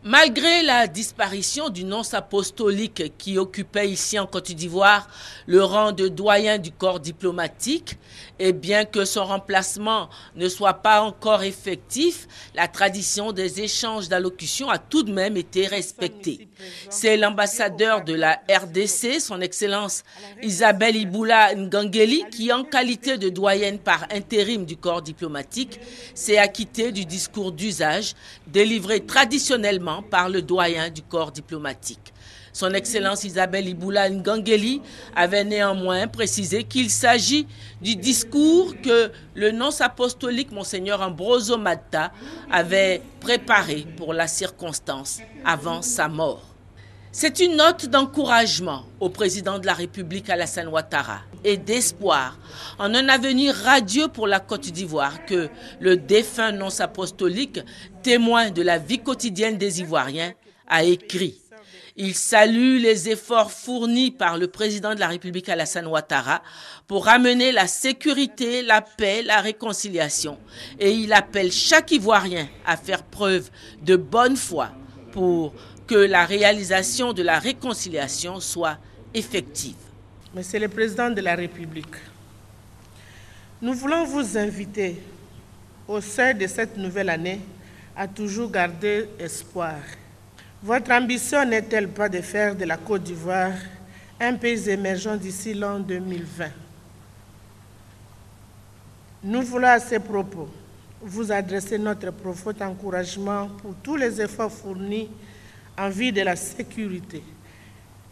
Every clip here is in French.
Malgré la disparition du nonce apostolique qui occupait ici en Côte d'Ivoire le rang de doyen du corps diplomatique, et bien que son remplacement ne soit pas encore effectif, la tradition des échanges d'allocution a tout de même été respectée. C'est l'ambassadeur de la RDC, son Excellence Isabelle Iboula Ngangeli, qui, en qualité de doyenne par intérim du corps diplomatique, s'est acquittée du discours d'usage délivré traditionnellement par le doyen du corps diplomatique. Son Excellence Isabelle Iboula Ngangeli avait néanmoins précisé qu'il s'agit du discours que le nonce apostolique Monseigneur Ambroso Matta avait préparé pour la circonstance avant sa mort. C'est une note d'encouragement au président de la République Alassane Ouattara et d'espoir en un avenir radieux pour la Côte d'Ivoire que le défunt nonce apostolique, témoin de la vie quotidienne des Ivoiriens, a écrit. Il salue les efforts fournis par le président de la République Alassane Ouattara pour ramener la sécurité, la paix, la réconciliation. Et il appelle chaque Ivoirien à faire preuve de bonne foi pour que la réalisation de la réconciliation soit effective. Monsieur le Président de la République, nous voulons vous inviter, au sein de cette nouvelle année, à toujours garder espoir. Votre ambition n'est-elle pas de faire de la Côte d'Ivoire un pays émergent d'ici l'an 2020? Nous voulons à ces propos vous adresser notre profond encouragement pour tous les efforts fournis en vue de la sécurité,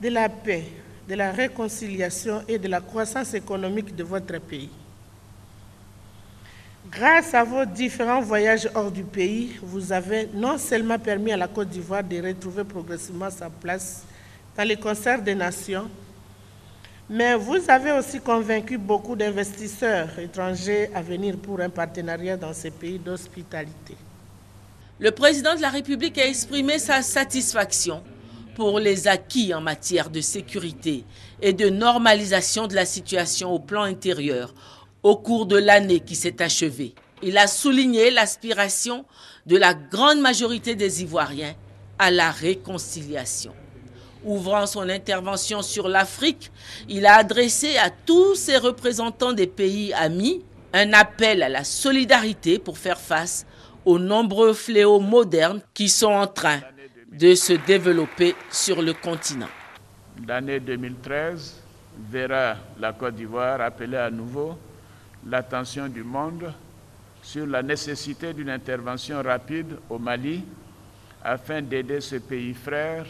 de la paix, de la réconciliation et de la croissance économique de votre pays. Grâce à vos différents voyages hors du pays, vous avez non seulement permis à la Côte d'Ivoire de retrouver progressivement sa place dans les concerts des nations, mais vous avez aussi convaincu beaucoup d'investisseurs étrangers à venir pour un partenariat dans ces pays d'hospitalité. Le président de la République a exprimé sa satisfaction pour les acquis en matière de sécurité et de normalisation de la situation au plan intérieur au cours de l'année qui s'est achevée. Il a souligné l'aspiration de la grande majorité des Ivoiriens à la réconciliation. Ouvrant son intervention sur l'Afrique, il a adressé à tous ses représentants des pays amis un appel à la solidarité pour faire face aux nombreux fléaux modernes qui sont en train de se développer sur le continent. L'année 2013 verra la Côte d'Ivoire appeler à nouveau l'attention du monde sur la nécessité d'une intervention rapide au Mali afin d'aider ce pays frère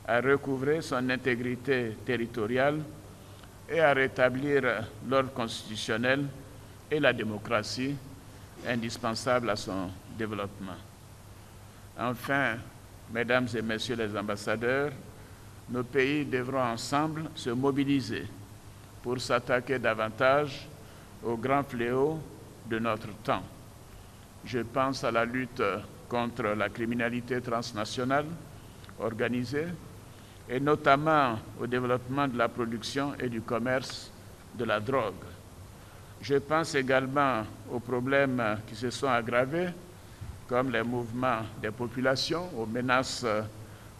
à recouvrer son intégrité territoriale et à rétablir l'ordre constitutionnel et la démocratie indispensable à son développement. Enfin, mesdames et messieurs les ambassadeurs, nos pays devront ensemble se mobiliser pour s'attaquer davantage aux grands fléaux de notre temps. Je pense à la lutte contre la criminalité transnationale organisée et notamment au développement de la production et du commerce de la drogue. Je pense également aux problèmes qui se sont aggravés, comme les mouvements des populations, aux menaces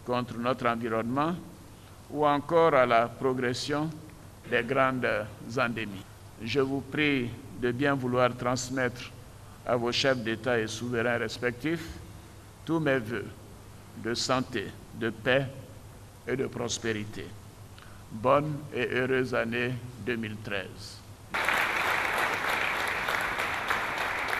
contre notre environnement, ou encore à la progression des grandes endémies. Je vous prie de bien vouloir transmettre à vos chefs d'État et souverains respectifs tous mes vœux de santé, de paix et de prospérité. Bonne et heureuse année 2013.